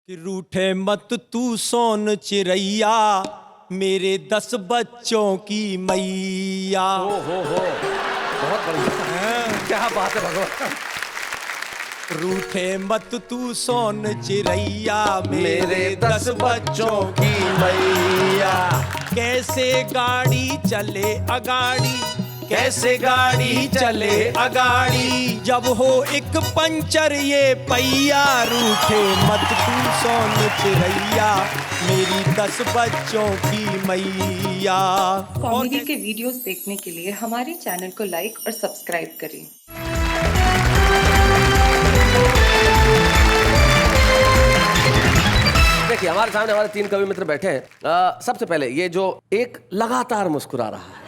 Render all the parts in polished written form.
कि रूठे मत तू सोन चिरैया मेरे 10 बच्चों की मैया। हो बहुत बढ़िया, क्या बात है भगवान। रूठे मत तू सोन चिरैया मेरे 10 बच्चों की मैया। कैसे गाड़ी चले अगाड़ी, कैसे गाड़ी चले अगाड़ी, जब हो एक पंचर ये पहिया। रूठे मत तू सोन चिरैया मेरी 10 बच्चों की मैया। कॉमेडी के वीडियोस देखने के लिए हमारे चैनल को लाइक और सब्सक्राइब करें। देखिए हमारे सामने हमारे 3 कवि मित्र बैठे हैं। सबसे पहले ये जो एक लगातार मुस्कुरा रहा है,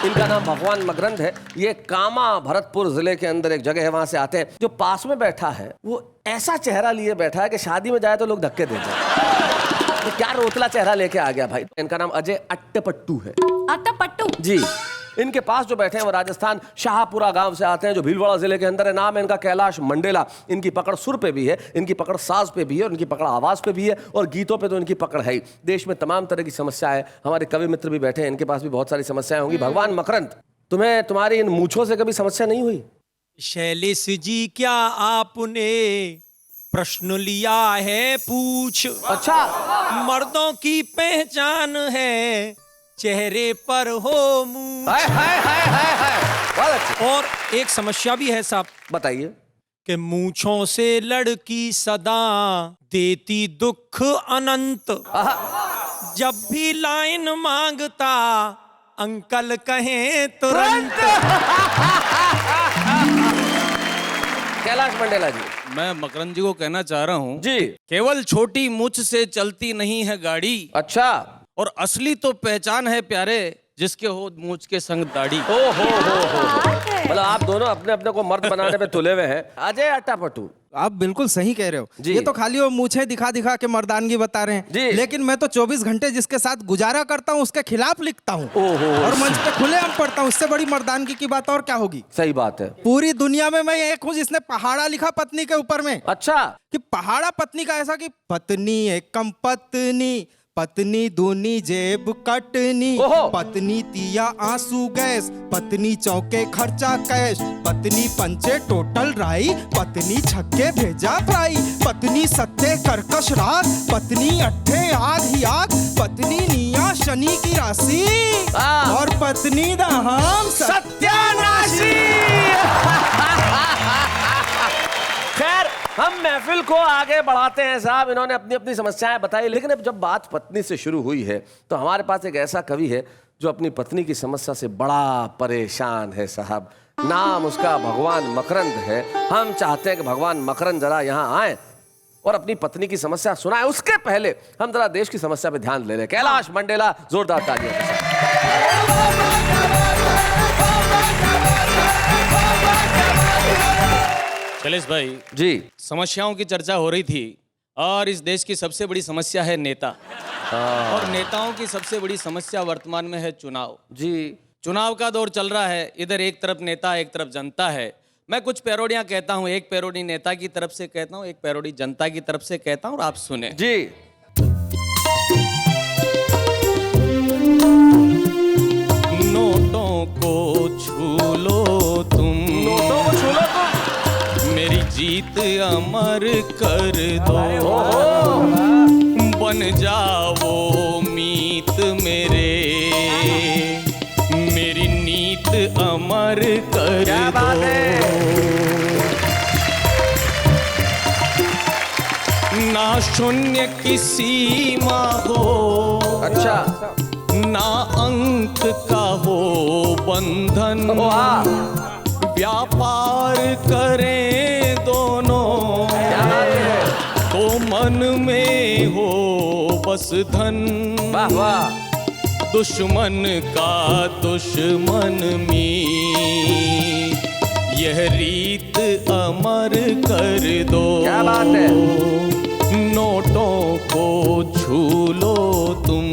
इनका नाम भगवान मकरंद है। ये कामा भरतपुर जिले के अंदर एक जगह है, वहां से आते हैं। जो पास में बैठा है वो ऐसा चेहरा लिए बैठा है कि शादी में जाए तो लोग धक्के देते हैं। तो क्या रोतला चेहरा लेके आ गया भाई। इनका नाम अजय अट्टपट्टू है। अट्टपट्टू जी। इनके पास जो बैठे हैं वो राजस्थान शाहपुरा गांव से आते हैं, जो भीलवाड़ा जिले के अंदर है। नाम है इनका कैलाश मंडेला। इनकी पकड़ सुर पे भी है, इनकी पकड़ साज पे भी है, और इनकी पकड़ आवाज पे भी है, और गीतों पे तो इनकी पकड़ है ही। देश में तमाम तरह की समस्याएं, हमारे कवि मित्र भी बैठे हैं, इनके पास भी बहुत सारी समस्याएं होंगी। भगवान मकरंद, तुम्हें तुम्हारी इन मूछों से कभी समस्या नहीं हुई? शैलेश जी क्या आपने प्रश्न लिया है पूछ। अच्छा, मर्दों की पहचान है चेहरे पर हो मूंछ। हाय हाय हाय हाय हाय, बहुत अच्छी। और एक समस्या भी है साहब, बताइए। कि मूंछों से लड़की सदा देती दुख अनंत। जब भी लाइन मांगता अंकल कहें तुरंत। कैलाश मंडेला जी, मैं मकरंद जी को कहना चाह रहा हूँ जी। केवल छोटी मूछ से चलती नहीं है गाड़ी, अच्छा। और असली तो पहचान है प्यारे जिसके हो मूछ के संग दाढ़ी। ओ हो मतलब आप दोनों अपने अपने को मर्द बनाने पे तुले हुए हैं। अजय अट्टापट्टू, आप बिल्कुल सही कह रहे हो जी। ये तो खाली वो मूछें दिखा दिखा के मर्दानगी बता रहे जी। हैं, लेकिन मैं तो 24 घंटे जिसके साथ गुजारा करता हूँ उसके खिलाफ लिखता हूँ और मंच पे खुलेआम पढ़ता हूँ। इससे बड़ी मर्दानगी की बात और क्या होगी। सही बात है। पूरी दुनिया में मैं एक हूँ जिसने पहाड़ा लिखा पत्नी के ऊपर में। अच्छा, कि पहाड़ा पत्नी का ऐसा कि पत्नी एकम पत्नी, पत्नी दूनी जेब कटनी, ओहो। पत्नी तिया आंसू गैस, पत्नी चौके खर्चा कैश, पत्नी पंचे टोटल राई, पत्नी छक्के भेजा फ्राई, पत्नी सत्ते कर्कश राग, पत्नी अट्ठे आग ही आग, पत्नी निया शनि की राशि, और पत्नी दहाम सत्यानाशी। खैर, हम महफिल को आगे बढ़ाते हैं साहब। इन्होंने अपनी अपनी समस्याएं बताई, लेकिन अब जब बात पत्नी से शुरू हुई है तो हमारे पास एक ऐसा कवि है जो अपनी पत्नी की समस्या से बड़ा परेशान है साहब। नाम उसका भगवान मकरंद है। हम चाहते हैं कि भगवान मकरंद जरा यहाँ आए और अपनी पत्नी की समस्या सुनाए। उसके पहले हम जरा देश की समस्या पे ध्यान ले लें। कैलाश मंडेला, जोरदार तालियों के साथ। शैलेश भाई जी। समस्याओं की चर्चा हो रही थी, और इस देश की सबसे बड़ी समस्या है नेता। और नेताओं की सबसे बड़ी समस्या वर्तमान में है चुनाव। जी। चुनाव का दौर चल रहा है, इधर एक तरफ नेता एक तरफ जनता है। मैं कुछ पैरोडियां कहता हूं, एक पैरोडी नेता की तरफ से कहता हूं, एक पैरोडी जनता की तरफ से कहता हूं, और आप सुने। जी। नोटों को छू लो तुम, नोटों को छू लो तुम, मेरी जीत अमर कर दो, बन जाओ मीत मेरे, मेरी नीत अमर कर दो। ना शून्य की सीमा हो, अच्छा, ना अंक का हो बंधन, व्यापार करें दोनों, तो मन में हो बस धन। वाह वाह। दुश्मन का दुश्मन मीत, यह रीत अमर कर दो। क्या बात है। नोटों को छू लो तुम,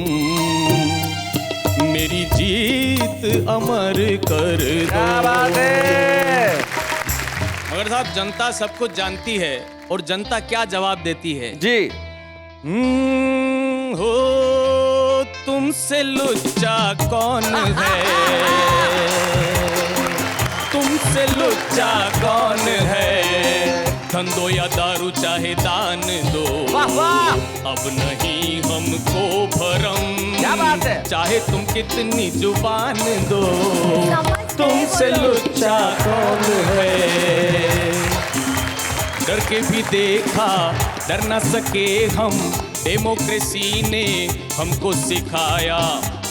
मेरी जीत अमर कर दो। क्या बात है। मगर साहब, जनता सब कुछ जानती है और जनता क्या जवाब देती है। जी। हो तुमसे लुच्चा कौन है, तुमसे लुच्चा कौन है, धन दो या दारू चाहे दान दो, वाह वाह, अब नहीं हमको भरम, क्या बात है, चाहे तुम कितनी जुबान दो, तुमसे लुच्चा कौन है। डर के भी देखा डर न सके हम, डेमोक्रेसी ने हमको सिखाया,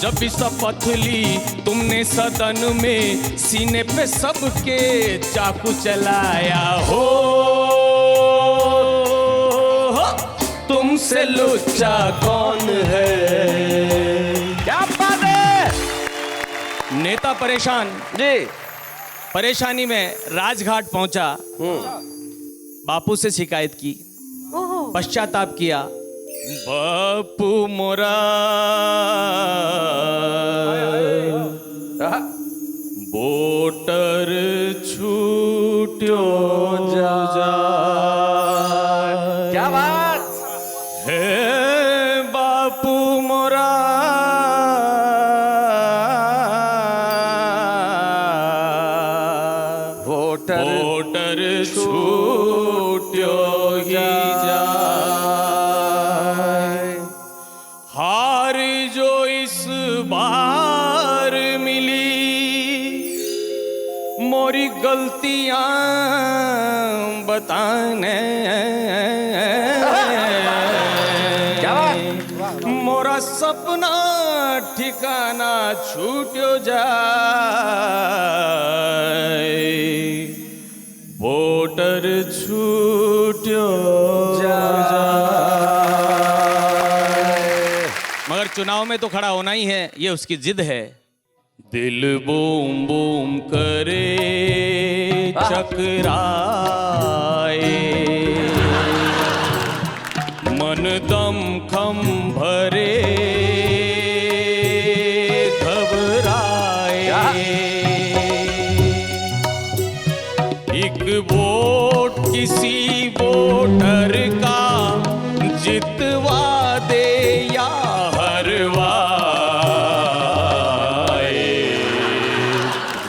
जब भी शपथ ली तुमने सदन में, सीने पे सबके चाकू चलाया। हो तुमसे लुच्चा कौन है। क्या बात है। नेता परेशान, जी। परेशानी में राजघाट पहुंचा, बापू से शिकायत की, पश्चाताप किया, बापू मोरा वोटर छूट्यो जा, क्या बात है बापू मोरा वोटर छूट्यो ही जाए। हार जो इस बार मिली, मोरी गलतियां बताने, क्या बात, मोरा सपना ठिकाना छूट्यो जाए, वोटर छूट्यो जाए। मगर चुनाव में तो खड़ा होना ही है, ये उसकी जिद है। दिल बूम बूम करे चकराए, मन दम खम भरे घबराए, एक वोट किसी वोटर का जितवा दे या हरवाए,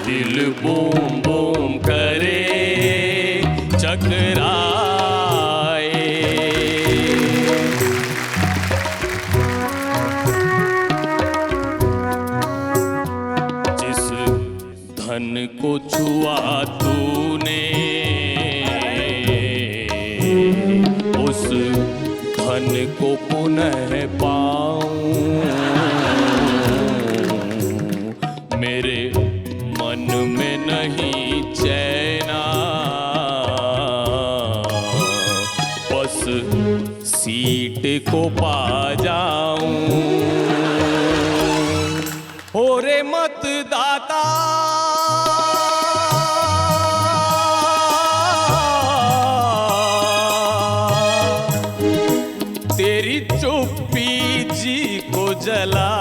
दिल बूम बूम करे चकराए। जिस धन को छुआ तूने, उस धन को पुनः पाऊं, मेरे मन में नहीं चैना, बस सीट को पा जाऊं। हो रे मतदाता तेरी चुप्पी जी को जला,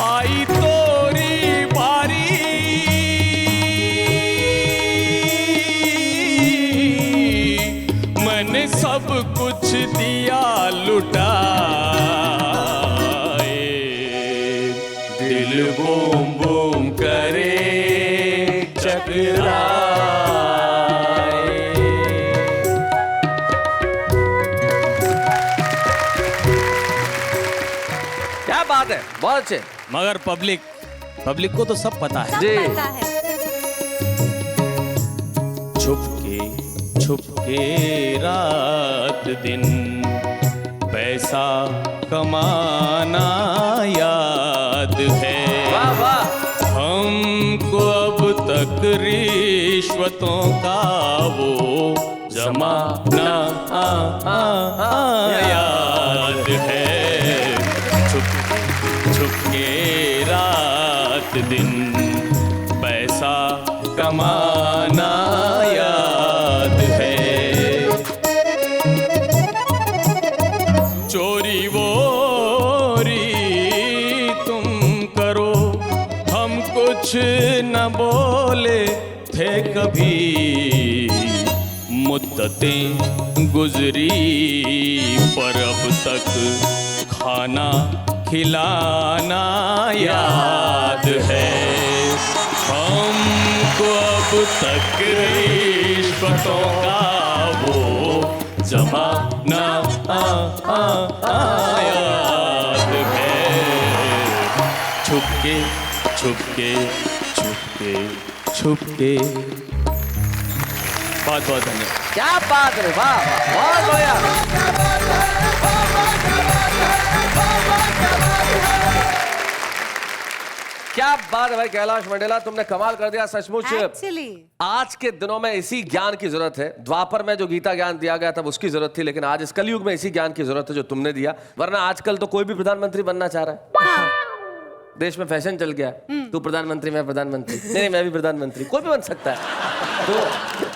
आई तोरी बारी मैंने सब कुछ दिया लुटाए, दिल बूम बूम करे चकराए। क्या बात है, बहुत अच्छे। मगर पब्लिक को तो सब पता है। जी। छुप के रात दिन पैसा कमाना याद है, वाह वाह, हमको अब तक रिश्वतों का वो जमाना याद है। छुप के रात दिन पैसा कमाना याद है, चोरी वोरी तुम करो, हम कुछ न बोले थे कभी मुद्दतें गुजरी, पर अब तक खाना खिलाना याद है हमको, अब तक रिश्वतों का वो जमाना याद है। छुपके छुपके छुपके छुपके। बहुत बहुत धन्यवाद। क्या बात है, वाह वाह, बहुत बढ़िया। क्या बात है भाई कैलाश मंडेला, तुमने कमाल कर दिया सचमुच। एक्चुअली आज के दिनों में इसी ज्ञान की जरूरत है। द्वापर में जो गीता ज्ञान दिया गया था उसकी जरूरत थी, लेकिन आज इस कलयुग में इसी ज्ञान की जरूरत है जो तुमने दिया। वरना आजकल तो कोई भी प्रधानमंत्री बनना चाह रहा है। देश में फैशन चल गया, तू प्रधानमंत्री मैं प्रधानमंत्री, नहीं मैं भी प्रधानमंत्री, कोई भी बन सकता है। तो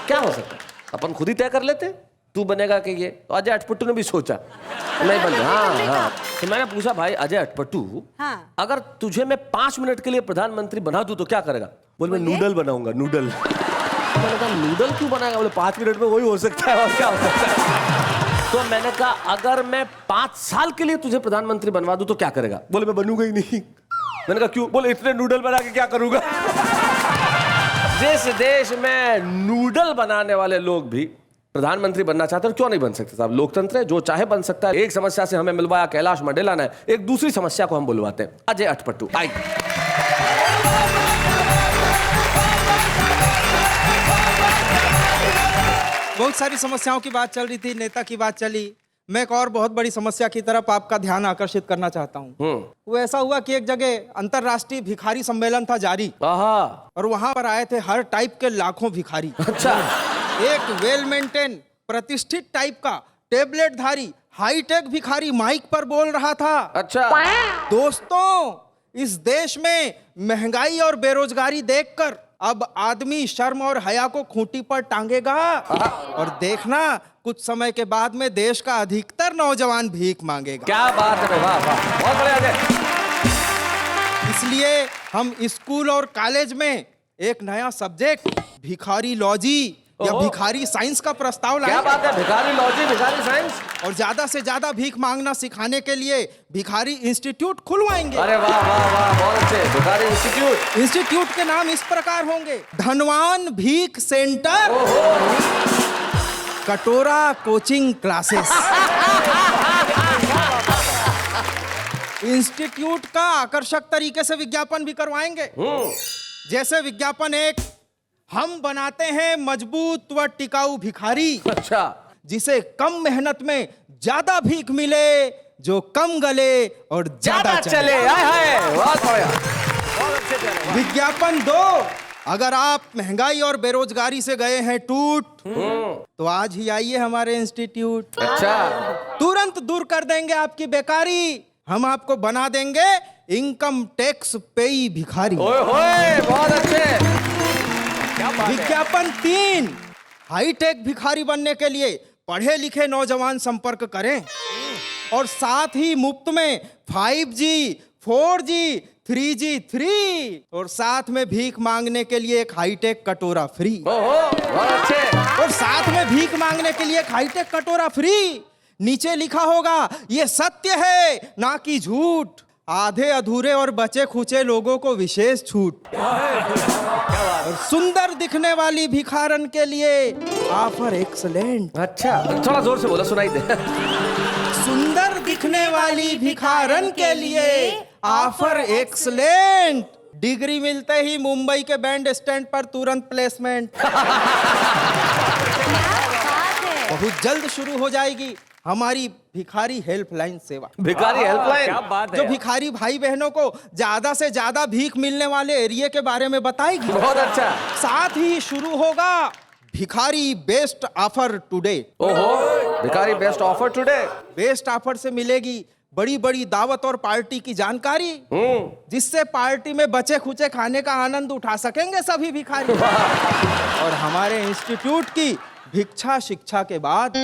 क्या हो सकता है, अपन खुद ही तय कर लेते तू बनेगा कि ये। तो अजय अटपट्टू ने भी सोचा नहीं बन। हाँ हाँ, तो मैंने पूछा भाई अजय अटपट्टू, हाँ। अगर तुझे मैं 5 मिनट के लिए प्रधानमंत्री बना दूं तो क्या करेगा? बोले मैं नूडल बनाऊंगा, नूडल। मैंने कहा नूडल क्यों बनाएगा? बोले 5 मिनट में वही हो सकता है और क्या हो सकता है। तो मैंने कहा अगर मैं 5 साल के लिए तुझे प्रधानमंत्री बनवा दूं तो क्या करेगा? बोले मैं बनूंगा ही नहीं। मैंने कहा क्यों? बोले इतने नूडल बना के क्या करूंगा। जिस देश में नूडल बनाने वाले लोग भी प्रधानमंत्री बनना चाहते हैं, क्यों नहीं बन सकते साहब? लोकतंत्र है, जो चाहे बन सकता है। एक समस्या से हमें मिलवाया कैलाश मंडेला ने, एक दूसरी समस्या को हम बुलवाते हैं अजय अटपट्टू। आइए। बहुत सारी समस्याओं की बात चल रही थी, नेता की बात चली। मैं एक और बहुत बड़ी समस्या की तरफ आपका ध्यान आकर्षित करना चाहता हूँ। वो ऐसा हुआ कि एक जगह अंतरराष्ट्रीय भिखारी सम्मेलन था जारी, आहा, और वहां पर आए थे हर टाइप के लाखों भिखारी। अच्छा, एक वेल मेंटेन प्रतिष्ठित टाइप का टेबलेटधारी हाईटेक भिखारी माइक पर बोल रहा था। अच्छा। दोस्तों, इस देश में महंगाई और बेरोजगारी देखकर अब आदमी शर्म और हया को खूंटी पर टांगेगा, और देखना कुछ समय के बाद में देश का अधिकतर नौजवान भीख मांगेगा। क्या बात है, वाह वाह, बहुत बढ़िया अजय। इसलिए हम स्कूल और कॉलेज में एक नया सब्जेक्ट भिखारी लॉजी या भिखारी साइंस का प्रस्ताव लाए। क्या बात है, भिखारी लॉजी, भिखारी साइंस। और ज्यादा से ज्यादा भीख मांगना सिखाने के लिए भिखारी इंस्टीट्यूट खुलवाएंगे। अरे वाह वाह वाह, बहुत अच्छे। भिखारी इंस्टीट्यूट। इंस्टीट्यूट के नाम इस प्रकार होंगे: धनवान भीख सेंटर, कटोरा कोचिंग क्लासेस। इंस्टीट्यूट का आकर्षक तरीके से विज्ञापन भी करवाएंगे। जैसे विज्ञापन एक, हम बनाते हैं मजबूत व टिकाऊ भिखारी, अच्छा, जिसे कम मेहनत में ज्यादा भीख मिले, जो कम गले और ज्यादा चले। हाय हाय, बहुत बढ़िया, बहुत अच्छे चले। विज्ञापन 2, अगर आप महंगाई और बेरोजगारी से गए हैं टूट, तो आज ही आइए हमारे इंस्टीट्यूट। अच्छा, तुरंत दूर कर देंगे आपकी बेकारी। हम आपको बना देंगे इनकम टैक्स पेई भिखारी। ओए होए, बहुत अच्छे। विज्ञापन 3, हाईटेक भिखारी बनने के लिए पढ़े लिखे नौजवान संपर्क करें, और साथ ही मुफ्त में 5G, 4G, 3G फ्री, और साथ में भीख मांगने के लिए एक हाईटेक कटोरा फ्री। ओहो, बहुत अच्छे। और साथ में भीख मांगने के लिए एक हाईटेक कटोरा फ्री। नीचे लिखा होगा ये सत्य है ना कि झूठ, आधे अधूरे और बचे खुचे लोगों को विशेष छूट, और सुंदर दिखने वाली भिखारन के लिए ऑफर एक्सलेंट। अच्छा, थोड़ा जोर से बोला, सुनाई दे। सुंदर दिखने वाली भिखारन के लिए ऑफर एक्सलेंट, डिग्री मिलते ही मुंबई के बैंड स्टैंड पर तुरंत प्लेसमेंट। बहुत जल्द शुरू हो जाएगी हमारी भिखारी हेल्पलाइन सेवा। भिखारी हेल्पलाइन, क्या बात है जो भिखारी भाई बहनों को ज्यादा से ज्यादा भीख मिलने वाले एरिया के बारे में बताएगी। बहुत अच्छा। साथ ही शुरू होगा भिखारी बेस्ट ऑफर टुडे। ओहो, भिखारी best offer today. Best offer से मिलेगी बड़ी बड़ी दावत और पार्टी की जानकारी, जिससे पार्टी में बचे खुचे खाने का आनंद उठा सकेंगे सभी भिखारी। और हमारे इंस्टीट्यूट की भिक्षा शिक्षा के बाद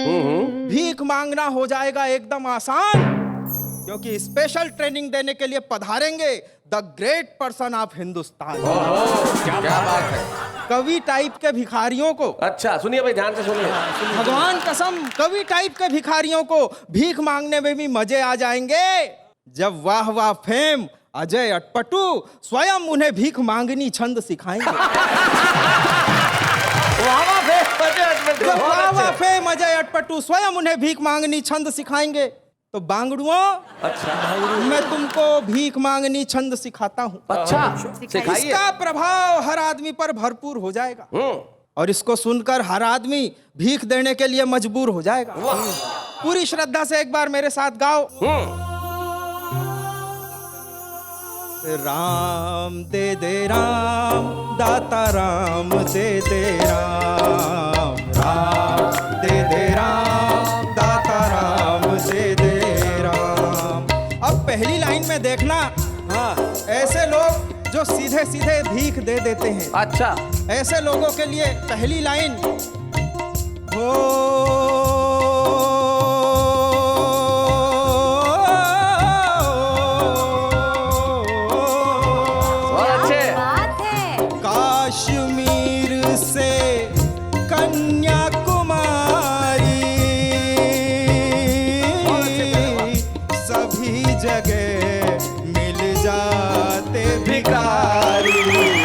भीख मांगना हो जाएगा एकदम आसान, क्योंकि स्पेशल ट्रेनिंग देने के लिए पधारेंगे the great person of Hindustan. क्या बात है। कवि टाइप के भिखारियों को, अच्छा सुनिए भाई, ध्यान से सुनिए। भगवान कसम, कवि टाइप के भिखारियों को भीख मांगने में भी मजे आ जाएंगे जब वाह वाह फेम अजय अटपटू स्वयं उन्हें भीख मांगनी छंद सिखाएंगे। जब वाह वाह फेम अजय अटपटू स्वयं उन्हें भीख मांगनी छंद सिखाएंगे तो बांगड़ुओं, अच्छा मैं तुमको भीख मांगनी छंद सिखाता हूँ। अच्छा सिखाइए। इसका प्रभाव हर आदमी पर भरपूर हो जाएगा और इसको सुनकर हर आदमी भीख देने के लिए मजबूर हो जाएगा। पूरी श्रद्धा से एक बार मेरे साथ गाओ। राम दे दे राम, दाता राम दे दे राम, राम दे दे राम, दाता राम दे दे राम। अब पहली लाइन में देखना, हाँ, ऐसे लोग जो सीधे सीधे भीख दे देते हैं, अच्छा ऐसे लोगों के लिए पहली लाइन हो कश्मीर से कन्याकुमारी सभी जगह मिल जाते भिखारी।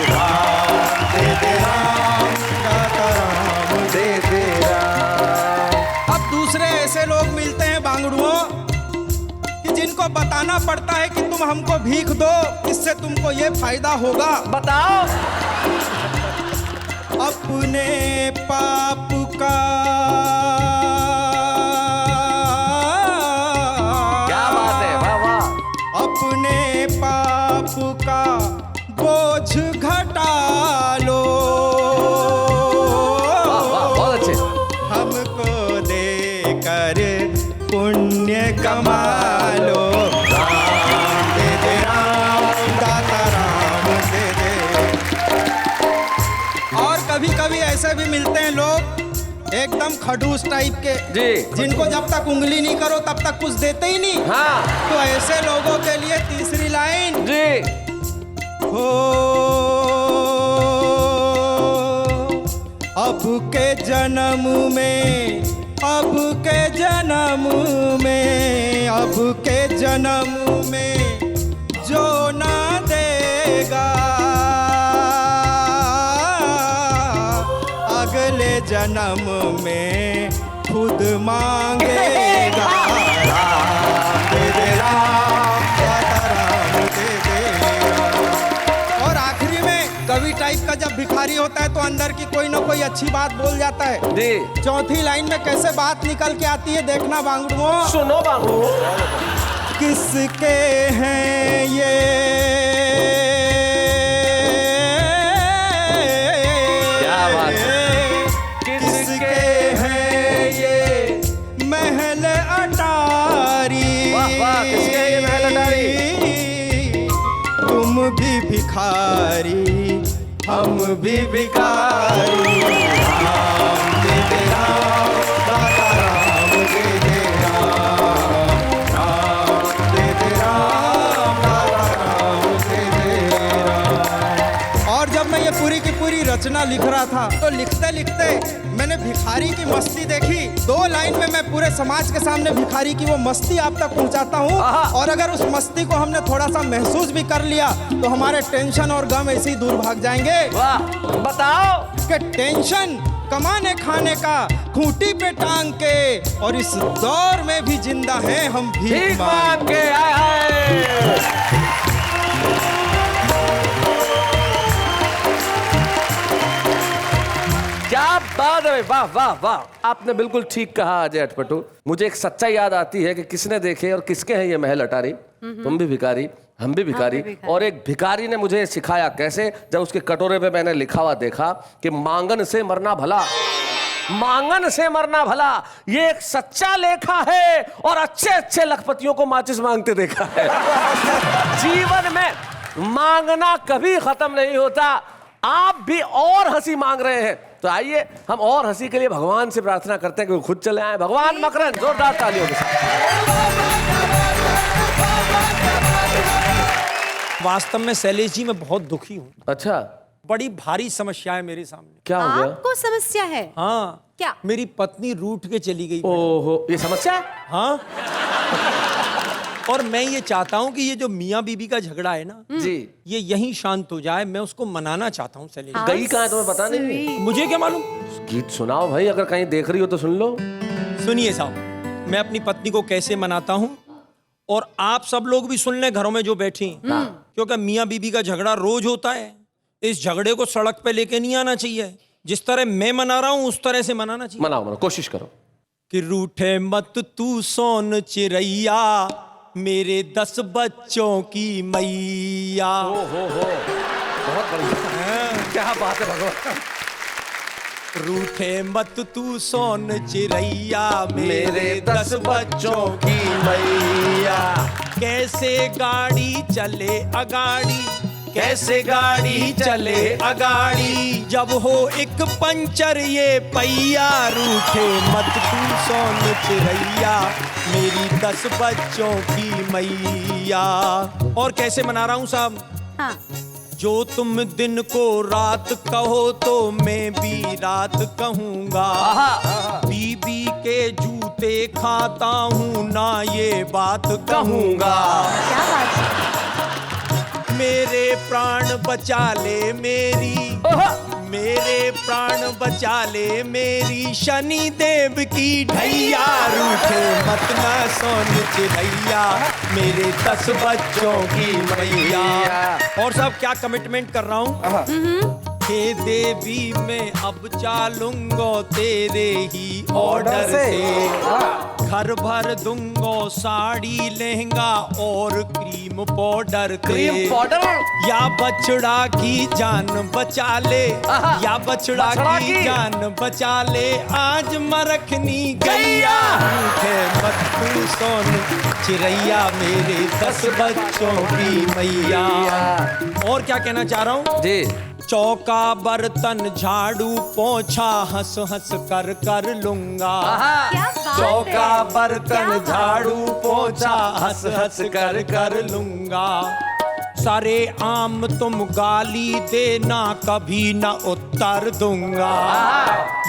राम दे दे राम, दाता राम दे दे राम। अब दूसरे ऐसे लोग मिलते हैं बांगड़ुओं कि जिनको बताना पड़ता है कि तुम हमको भीख दो, इससे तुमको ये फायदा होगा। बताओ। अपने पाप का क्या बात है, वाह वाह। अपने पाप का बोझ घटा लो, वाह वाह, बहुत अच्छे। हमको देकर पुण्य कमा लो। राम दे दे राम, दाता राम दे दे। और कभी कभी ऐसे भी मिलते हैं लोग एकदम खड़ूस टाइप के, जी, जिनको जब तक उंगली नहीं करो तब तक कुछ देते ही नहीं। हाँ तो ऐसे लोगों के लिए तीसरी लाइन जी। हो अब के जन्म में, अब के जन्म में, अब के जन्म में जो ना देगा अगले जन्म में खुद मांगेगा। राम दे दे राम, दाता राम दे दे राम। और आखिरी में कवि टाइप का जब भिखारी होता है तो अंदर की कोई ना कोई अच्छी बात बोल जाता है जी। चौथी लाइन में कैसे बात निकल के आती है देखना बांगड़ुओं। सुनो बाबू। किसके हैं ये क्या बात है। किसके हैं ये महल अटारी। वाह वाह, किसके हैं ये महल अटारी। तुम भी भिखारी, हम भी भिखारी। राम दे दे राम, दाता राम दे दे राम, राम दे दे राम, दाता राम दे दे राम। और जब मैं ये पूरी की पूरी रचना लिख रहा था तो लिखते लिखते मैंने भिखारी की मस्ती देखी। 2 लाइन में मैं पूरे समाज के सामने भिखारी की वो मस्ती आप तक पहुंचाता हूँ। और अगर उस मस्ती को हमने थोड़ा सा महसूस भी कर लिया तो हमारे टेंशन और गम ऐसे ही दूर भाग जाएंगे। वाह, बताओ। कि टेंशन कमाने खाने का खूंटी पे टांग के, और इस दौर में भी जिंदा हैं हम भीख मांग के। आए हाय। क्या बात है, वाह वाह वाह। आपने बिल्कुल ठीक कहा अजय अटपटू। मुझे एक सच्चाई याद आती है कि किसने देखे और किसके हैं ये महल अटारी। तुम भी भिखारी, हम भी भिखारी। और एक भिखारी ने मुझे सिखाया कैसे, जब उसके कटोरे पे मैंने लिखा हुआ देखा कि मांगन से मरना भला, मांगन से मरना भला। ये एक सच्चा लेखा है और अच्छे अच्छे लखपतियों को माचिस मांगते देखा है। जीवन में मांगना कभी खत्म नहीं होता। आप भी और हंसी मांग रहे हैं तो आइए हम और हंसी के लिए भगवान से प्रार्थना करते हैं कि वो खुद चले आए। भगवान मकरंद, जोरदार तालियों के साथ। वास्तव में शैलेश जी मैं बहुत दुखी हूँ, अच्छा, बड़ी भारी समस्या है मेरे सामने। क्या हो गया? आपको समस्या है? हाँ, क्या? मेरी पत्नी रूठ के चली गई। ओहो, ये समस्या है? हाँ। और मैं ये चाहता हूँ कि ये जो मियाँ बीबी का झगड़ा है ना, जी, ये यहीं शांत हो जाए। मैं उसको मनाना चाहता हूँ सैलेरी। गई कहाँ है तुम्हें पता नहीं? मुझे क्या मालूम? गीत सुनाओ भाई, अगर कहीं देख रही हो तो सुन लो। सुनिए साहब, मैं अपनी पत्नी को कैसे मनाता हूँ, और आप सब लोग भी सुन लें घरों में जो बैठी हैं, क्योंकि मियाँ बीबी का झगड़ा रोज होता है। इस झगड़े को सड़क पे लेके नहीं आना चाहिए। जिस तरह मैं मना रहा हूँ उस तरह से मनाना चाहिए। मनाओ मनाओ, कोशिश करो। कि रूठे मत तू सोन चिरैया, मेरे 10 बच्चों की मैया। हो बहुत बढ़िया, क्या बात है भगवान। रूठे मत तू सोन चिरैया, मेरे 10 बच्चों की मैया। कैसे गाड़ी चले अगाड़ी, कैसे गाड़ी चले अगाड़ी, जब हो एक पंचर ये पहिया। रूठे मत तू सोन चिरैया, मेरी 10 बच्चों की मैया। और कैसे मना रहा हूं साहब? हाँ। जो तुम दिन को रात कहो तो मैं भी रात कहूंगा। बीबी के जूते खाता हूँ ना ये बात कहूंगा। क्या बात है? मेरे प्राण बचा ले मेरी, मेरे प्राण बचा ले मेरी, शनि देव की ढैया। रूठे मत ना सोन चिरैया, मेरे 10 बच्चों की मैया। और सब क्या कमिटमेंट कर रहा हूँ? हे देवी मैं अब चालूंगा तेरे ही ऑर्डर से। घर भर दूंगा साड़ी लहंगा और क्रीम पाउडर। Cream powder? या बछड़ा की जान बचा ले, या बछड़ा की जान बचा ले, आज मरखनी गैया। रूठे मत तू सोन चिरैया, मेरे 10 बच्चों की मैया। और क्या कहना चाह रहा हूँ जी? चौका बर्तन झाड़ू पोछा हंस हंस कर कर लूंगा। क्या बात है? चौका बर्तन क्या बात? झाड़ू पोछा हंस हंस कर कर लूंगा। सारे आम तुम गाली देना, कभी न उत्तर दूंगा।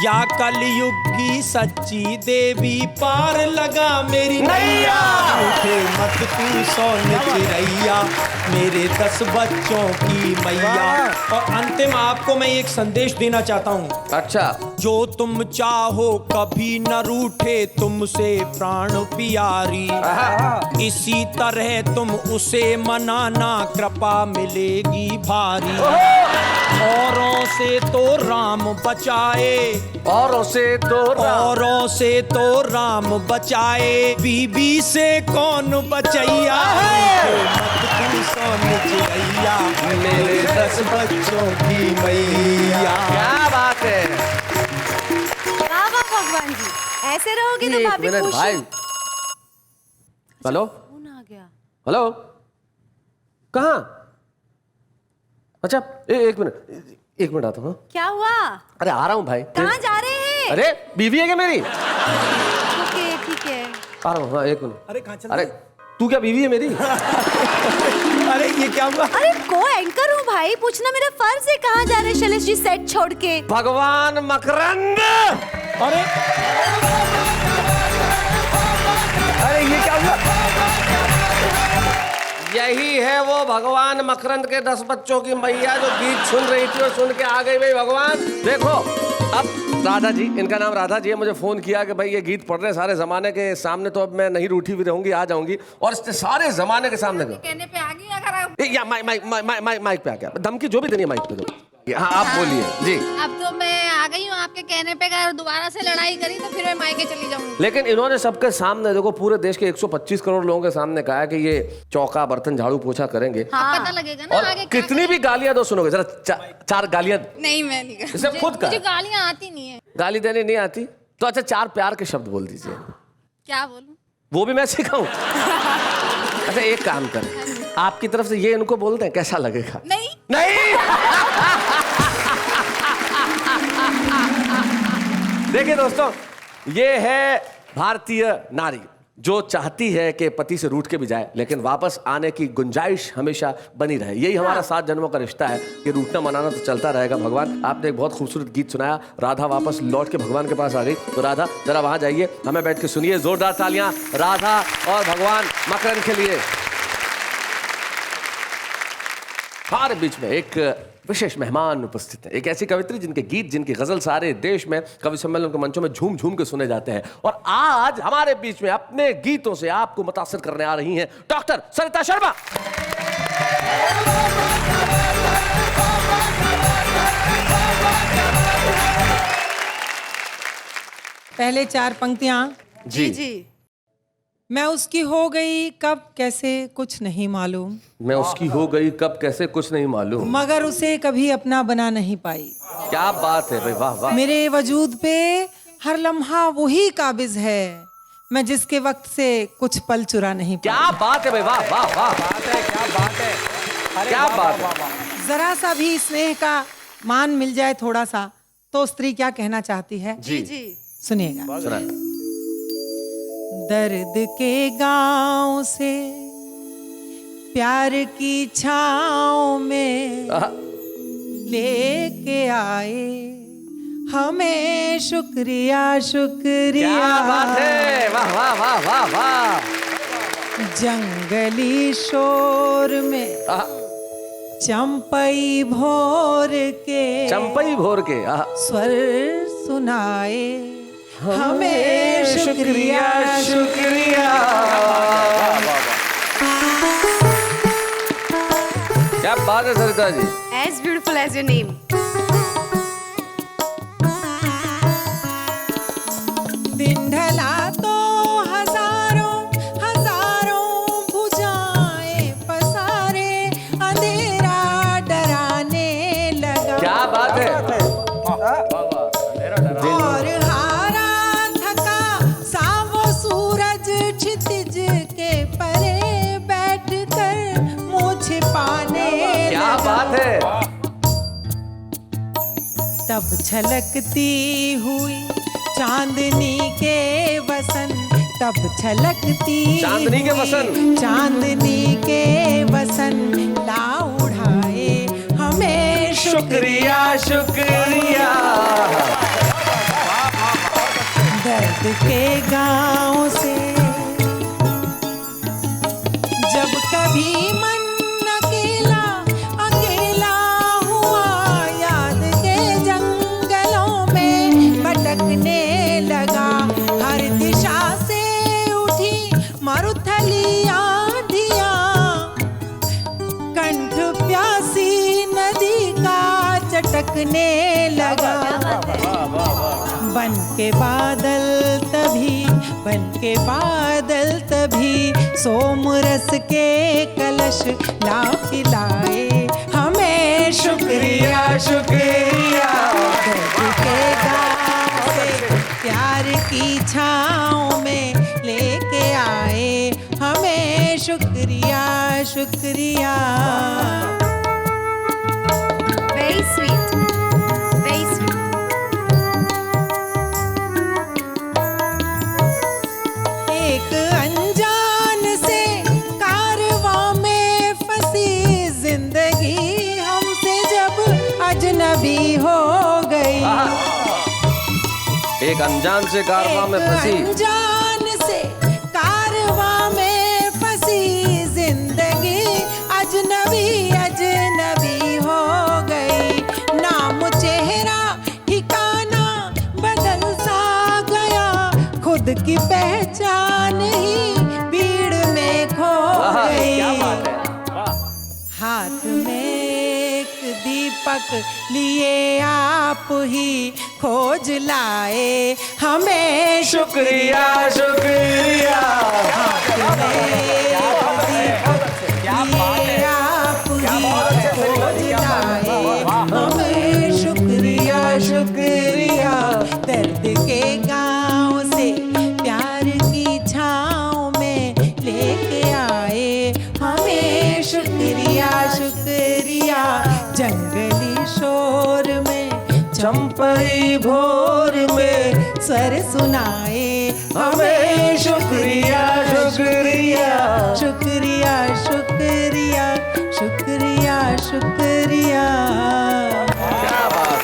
या कलयुग की सच्ची देवी, पार लगा मेरी नैया। रूठे मत तू सोन चिरैया, मेरे 10 बच्चों की मैया। और अंतिम आपको मैं एक संदेश देना चाहता हूँ। अच्छा। जो तुम चाहो कभी न रूठे तुमसे प्राण प्यारी, इसी तरह तुम उसे मनाना, कृपा मिलेगी भारी। औरों से तो राम बचाए, औरों से तो औरों से तो राम बचाए, बीबी से कौन बचैया। मत तू सोन चिरैया, मेरे 10 बच्चों की मैया। क्या बात है। वाह वाह भगवान जी, ऐसे रहोगे तो एक भाभी मिनट खुश। भाई। हेलो फोन आ गया। हेलो, कहाँ? अच्छा एक मिनट आता हूँ। क्या हुआ? अरे आ रहा हूँ भाई। कहाँ जा रहे हैं? अरे बीवी है क्या मेरी? ओके ठीक है। आ रहा हूँ, हाँ, 1 मिनट। अरे कहाँ चल अरे तू क्या बीवी है मेरी? अरे ये क्या हुआ? अरे को एंकर हूँ भाई, पूछना मेरा फर्ज है। कहाँ जा रहे शैलेश जी सेट छोड़ के? भगवान मकरंद। अरे अरे ये क्या हुआ? यही है वो भगवान मकरंद के 10 बच्चों की मैया जो गीत सुन रही थी और सुन के आ गई। भाई भगवान देखो, अब राधा जी, इनका नाम राधा जी है, मुझे फोन किया कि भाई ये गीत पढ़ रहे सारे जमाने के सामने, तो अब मैं नहीं रूठी भी रहूंगी, आ जाऊंगी। और इससे सारे जमाने के सामने कहने पे आ गई अगर या माइक पे आ गया, धमकी जो भी देनी है माइक पे दो। हाँ आप बोलिए जी। अब तो मैं आ गई हूँ आपके कहने पे, अगर दोबारा से लड़ाई करी तो फिर मैं मायके चली जाऊंगी। लेकिन इन्होंने सबके सामने, देखो पूरे देश के 125 करोड़ लोगों के सामने कहा है कि ये चौका बर्तन झाड़ू पोछा करेंगे। हाँ। पता लगेगा ना और आगे क्या कितनी भी गालियां दो सुनोगे, जरा 4 गालियां। नहीं मैं नहीं इसे खुद का मुझे गालियाँ आती नहीं है। गाली देनी नहीं आती तो अच्छा 4 प्यार के शब्द बोल दीजिए। क्या बोलूं? वो भी मैं सिखाऊं? अच्छा एक काम कर, आपकी तरफ से ये इनको बोलते हैं, कैसा लगेगा? नहीं देखिए दोस्तों, ये है भारतीय नारी, जो चाहती है कि पति से रूठ के भी जाए लेकिन वापस आने की गुंजाइश हमेशा बनी रहे। यही हमारा 7 जन्मों का रिश्ता है कि रूठना मनाना तो चलता रहेगा। भगवान, आपने एक बहुत खूबसूरत गीत सुनाया, राधा वापस लौट के भगवान के पास आ गई। तो राधा जरा वहां जाइए, हमें बैठ के सुनिए। जोरदार तालियां राधा और भगवान मकरन के लिए। हमारे बीच में एक विशेष मेहमान उपस्थित है, एक ऐसी कवित्री जिनके गीत, जिनकी गजल सारे देश में कवि सम्मेलन के मंचों में झूम झूम के सुने जाते हैं। और आज हमारे बीच में अपने गीतों से आपको मुतासिर करने आ रही हैं डॉक्टर सरिता शर्मा। पहले 4 पंक्तियां। जी जी। मैं उसकी हो गई कब कैसे कुछ नहीं मालूम, मैं उसकी हो गई कब कैसे कुछ नहीं मालूम, मगर उसे कभी अपना बना नहीं पाई। क्या बात है भाई, वाह वाह। मेरे वजूद पे हर लम्हा वही काबिज है, मैं जिसके वक्त से कुछ पल चुरा नहीं पाई। क्या बात है भाई, वाह वाह वाह। क्या बात है, क्या बात है। जरा सा भी स्नेह का मान मिल जाए थोड़ा सा, तो स्त्री क्या कहना चाहती है। जी सुनिएगा। सुनाए। दर्द के गांव से प्यार की छाँव में लेके आए हमें, शुक्रिया शुक्रिया। क्या बात है, वाह वाह वाह वाह वाह। जंगली शोर में चंपई भोर के, चंपई भोर के स्वर सुनाए हमें, शुक्रिया शुक्रिया। क्या बात है Sarita ji. As beautiful as your name. दिन ढला तो हजारों हजारों भुजाएं पसारे, अंधेरा डराने लगा। क्या बात है। और हारा थका सा वो सूरज क्षितिज के परे बैठकर मुँह छिपाने क्या लगा। बात है। तब छलकती हुई चांदनी के वसन, तब छलकती चांदनी के वसन, चांदनी के वसन ला उड़ाए हमें, शुक्रिया शुक्रिया। दर्द के गांव से जब कभी मन अकेला अकेला हुआ, याद के जंगलों में भटकने लगा। हर दिशा से उठी मरुथली आंधियां, कंठ प्यासी नदी का चटकने लगा। बन के बादल तभी, बन के बादल तभी सोम रस के कलश ला पिलाए हमें, शुक्रिया शुक्रिया। दर्द के गाँव से प्यार की छाँव में लेके आए हमें, शुक्रिया शुक्रिया। Very sweet. Very sweet. एक अनजान से कारवां में फंसी जिंदगी हमसे जब अजनबी हो गई। एक अनजान से कारवां में फंसी, अनजान से कारवां में फंसी जिंदगी अजनबी अजनबी हो गई। नाम चेहरा ठिकाना बदल सा गया, खुद की पहचान ही भीड़ में खो गई। हाथ में एक दीपक लिए आप ही खोज लाए हमें, शुक्रिया शुक्रिया। हाथ में एक दीपक लिए आप ही खोज लाए हमें, शुक्रिया शुक्रिया। दर्द के गाँव से प्यार की छाँव में लेके आए हमें, शुक्रिया शुक्रिया। जंगली शोर में चंपई भोर में स्वर सुनाए हमें शुक्रिया शुक्रिया। शुक्रिया शुक्रिया शुक्रिया शुक्रिया। क्या बात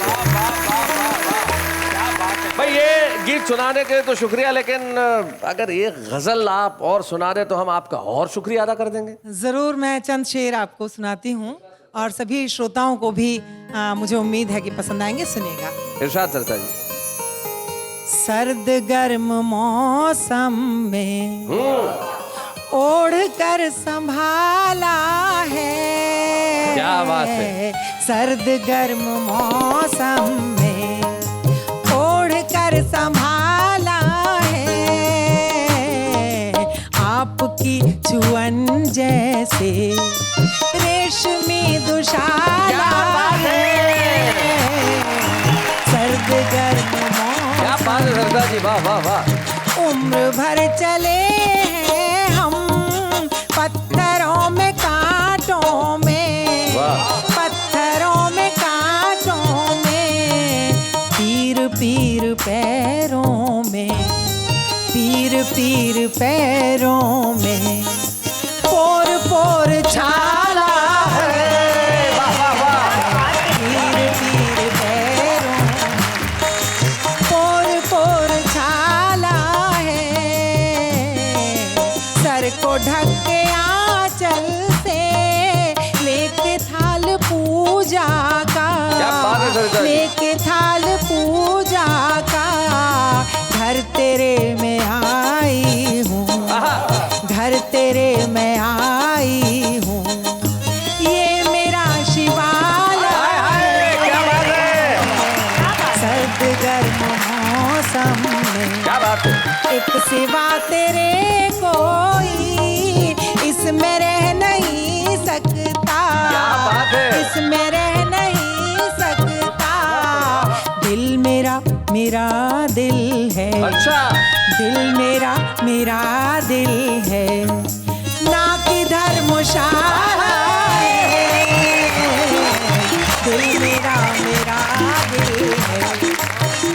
है भाई, ये गीत सुनाने के लिए तो शुक्रिया, लेकिन अगर ये गजल आप और सुना दे तो हम आपका और शुक्रिया अदा कर देंगे। जरूर, मैं चंद शेर आपको सुनाती हूँ और सभी श्रोताओं को भी मुझे उम्मीद है कि पसंद आएंगे। सुनिएगा। इरशाद सरता जी। सर्द गर्म मौसम में ओढ़ कर संभाला है। क्या बात है। सर्द गर्म मौसम में ओढ़ कर संभाला है। आपकी छुअन जैसे रेशमी दुशाला है। सर्द गर्म क्या बात है सरदार जी, वाह वाह वाह। उम्र भर चले हैं हम पत्थरों में कांटों में। पत्थरों में कांटों में। पीर पीर पैरों में। पीर पीर पैरों में। पोर पोर छाला है। पीर पीर पैरों पोर पोर छाला है। सर को ढक के आंचल से लेके थाल पूजा का। क्या बात है सरदार जी। लेके थाल पूजा का। घर तेरे में आई हूँ। घर तेरे में आई हूँ। ये मेरा शिवाला है। क्या बात है। सर्द गर्म मौसम में क्या बात है। एक सिवा तेरे कोई इसमें रह नहीं सकता। क्या बात है। इसमें रह नहीं सकता। दिल मेरा मेरा दिल है। अच्छा। दिल मेरा मेरा दिल है। ना कि धर्मशाला है। दिल मेरा मेरा दिल है।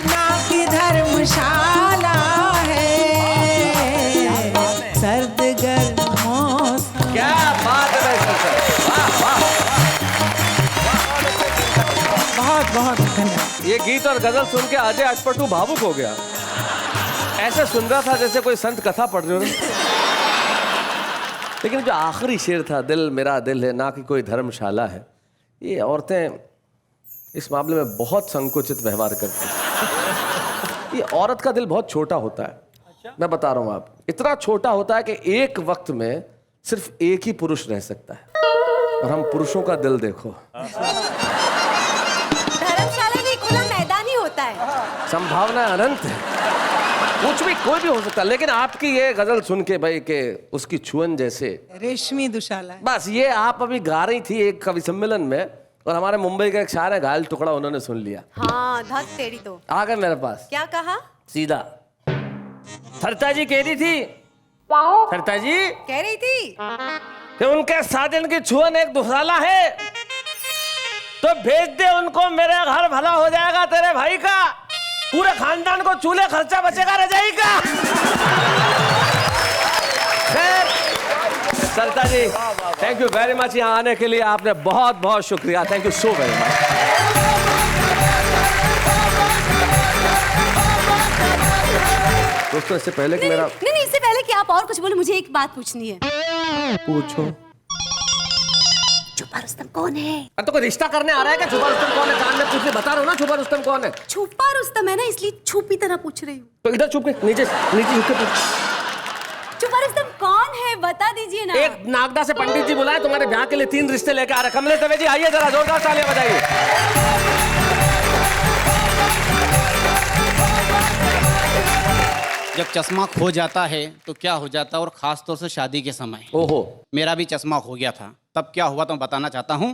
ना कि धर्मशाला है। सर्द गर्म मौसम। क्या बात है भाई सरदार, वाह वाह। बहुत बहुत धन्यवाद। ये गीत और गजल सुन के अजय अटपटू भावुक हो गया। ऐसे सुन रहा था जैसे कोई संत कथा पढ़ रहे हो। लेकिन जो आखिरी शेर था, दिल मेरा दिल है ना कि कोई धर्मशाला है, ये औरतें इस मामले में बहुत संकुचित व्यवहार करती हैं। ये औरत का दिल बहुत छोटा होता है। मैं बता रहा हूँ आप, इतना छोटा होता है कि एक वक्त में सिर्फ एक ही पुरुष रह सकता है। और हम पुरुषों का दिल देखो, धर्मशाला नहीं, खुला मैदान ही होता है। संभावना अनंत है, कुछ भी कोई भी हो सकता है। लेकिन आपकी ये गजल सुन के भाई के उसकी छुअन जैसे रेशमी दुशाला है। बस ये आप अभी गा रही थी एक कवि सम्मेलन में, और हमारे मुंबई का एक शायर है घायल टुकड़ा, उन्होंने सुन लिया। हाँ, धत तेरी तो। आ गए मेरे पास क्या कहा? सीधा। सरता जी कह रही थी, सरता जी कह रही थी कि उनके साजन की छुअन एक दुशाला है, तो भेज दे उनको, मेरे घर भला हो जाएगा तेरे भाई का, पूरे खानदान को चूल्हे खर्चा बचेगा रजाई का। सरता जी थैंक यू वेरी मच, यहाँ आने के लिए आपने बहुत बहुत शुक्रिया। Thank you so very much. दोस्तों इससे पहले कि मेरा नहीं, इससे पहले कि आप और कुछ बोले, मुझे एक बात पूछनी है। पूछो। छुपा रुस्तम कौन है? अब तो कोई रिश्ता करने आ रहा है क्या? छुपा रुस्तम कौन है? कान में पूछने बता रहा हूँ ना, छुपा रुस्तम कौन है। छुपा रुस्तम है ना, इसलिए छुपी तरह पूछ रही हूँ। तो इधर छुप के नीचे नीचे झुक के पूछ। छुपा रुस्तम कौन है, बता दीजिए ना। एक नागदा से पंडित जी बुलाए, तुम्हारे ब्याह के लिए 3 रिश्ते लेके आ रहे। कमले दवे जी आइए, जरा जोरदार तालियां बजाइए। जब चश्मा खो जाता है तो क्या हो जाता है, और खास तौर से शादी के समय। ओहो। मेरा भी चश्मा खो गया था। तब क्या हुआ तो बताना चाहता हूँ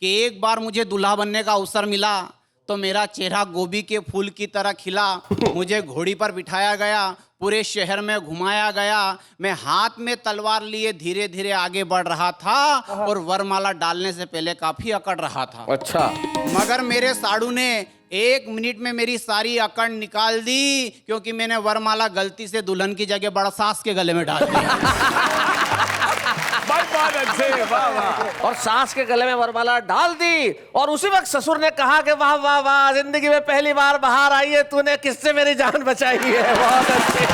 कि एक बार मुझे दूल्हा बनने का अवसर मिला तो मेरा चेहरा गोभी के फूल की तरह खिला। मुझे घोड़ी पर बिठाया गया, पूरे शहर में घुमाया गया। मैं हाथ में तलवार लिए धीरे धीरे आगे बढ़ रहा था और वरमाला डालने से पहले काफी अकड़ रहा था। अच्छा। मगर मेरे साड़ू ने 1 मिनट में मेरी सारी अकड़ निकाल दी, क्योंकि मैंने वरमाला गलती से दुल्हन की जगह बड़ा सास के गले में डाल दी। बहुत अच्छे, वाह वाह। और सास के गले में वरमाला डाल दी, और उसी वक्त ससुर ने कहा कि वाह वाह वाह, जिंदगी में पहली बार बाहर आई है तूने, किससे मेरी जान बचाई है। बहुत अच्छे,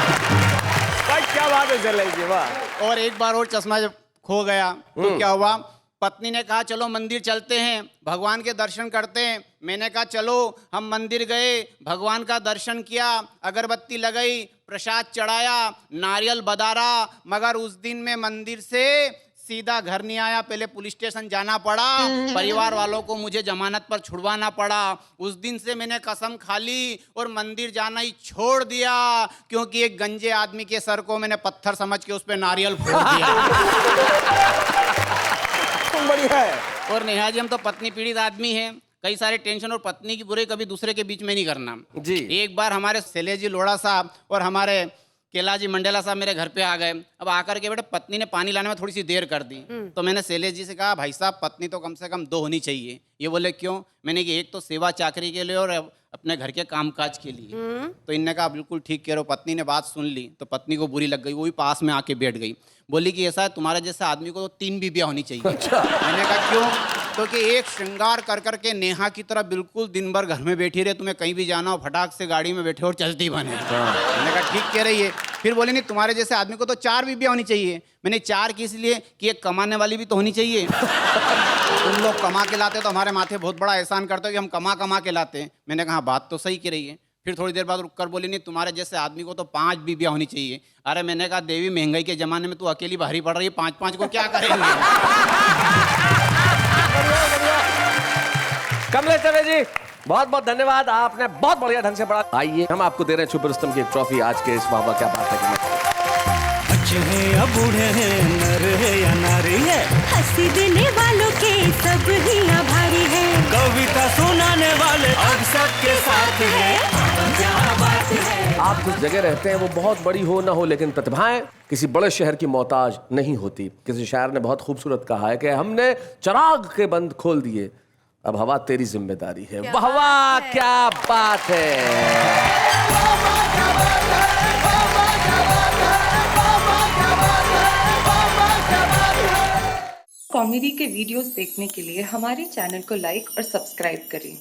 क्या बात है शैलेश जी, वाह। और एक बार और चश्मा जब खो गया तो क्या हुआ, पत्नी ने कहा चलो मंदिर चलते हैं, भगवान के दर्शन करते हैं। मैंने कहा चलो, हम मंदिर गए, भगवान का दर्शन किया, अगरबत्ती लगाई, प्रसाद चढ़ाया, नारियल बदारा, मगर उस दिन मैं मंदिर से सीधा घर नहीं आया, पहले पुलिस स्टेशन जाना पड़ा, परिवार वालों को मुझे जमानत पर छुड़वाना पड़ा। उस दिन से मैंने कसम खा ली और मंदिर जाना ही छोड़ दिया, क्योंकि एक गंजे आदमी के सर को मैंने पत्थर समझ के उस पर नारियल फोड़ दिया। बढ़िया है। और नेहा जी, हम तो पत्नी पीड़ित आदमी हैं, कई सारे टेंशन, और पत्नी की बुराई कभी दूसरे के बीच में नहीं करना जी। एक बार हमारे शैलेश जी लोढ़ा साहब और हमारे केला जी मंडेला साहब मेरे घर पे आ गए। अब आकर के बेटे पत्नी ने पानी लाने में थोड़ी सी देर कर दी, तो मैंने शैलेश जी से कहा भाई साहब पत्नी तो कम से कम 2 होनी चाहिए। ये बोले क्यों? मैंने कि एक तो सेवा चाकरी के लिए और अपने घर के कामकाज के लिए। तो इनने कहा बिल्कुल ठीक कह रहे हो। पत्नी ने बात सुन ली तो पत्नी को बुरी लग गई, वो भी पास में आके बैठ गई, बोली कि ऐसा है तुम्हारे जैसे आदमी को तो 3 बीबियां होनी चाहिए। अच्छा। मैंने कहा क्यों? क्योंकि एक श्रृंगार कर करके नेहा की तरह बिल्कुल दिन भर घर में बैठी रहे, तुम्हें कहीं भी जाना हो फटाक से गाड़ी में बैठे और चलती बने। मैंने कहा ठीक कह रही है। फिर बोले नहीं तुम्हारे जैसे आदमी को तो 4 बीबियां होनी चाहिए। मैंने 4 की इसलिए कि एक कमाने वाली भी तो होनी चाहिए। तुम लोग कमा के लाते तो हमारे माथे बहुत बड़ा एहसान करते हो कि हम कमा के लाते हैं। मैंने कहा बात तो सही कह रही है। फिर थोड़ी देर बाद रुक कर बोली नहीं तुम्हारे जैसे आदमी को तो 5 बीबियां होनी चाहिए। अरे मैंने कहा देवी महंगाई के जमाने में तू अकेली भारी पड़ रही है, 5-5 को क्या करेंगे? कमलेश दवे जी बहुत बहुत धन्यवाद, आपने बहुत बढ़िया ढंग से पढ़ा। आइए हम आपको दे रहे हैं छुपे रुस्तम की एक ट्रॉफी आज के इस वाह वाह क्या बात है। बच्चे हैं या बूढ़े हैं, नर है या नारी है, हंसी देने वालों के सब ही आभारी है, कविता सुनाने वाले अब सबके साथ है। क्या बात है। आप जिस जगह रहते हैं वो बहुत बड़ी हो ना हो, लेकिन प्रतिभाएं किसी बड़े शहर की मोहताज नहीं होती। किसी शायर ने बहुत खूबसूरत कहा है कि हमने चिराग के बंद खोल दिए, अब हवा तेरी जिम्मेदारी है। वाह वाह क्या बात है। कॉमेडी के वीडियोस देखने के लिए हमारे चैनल को लाइक और सब्सक्राइब करें।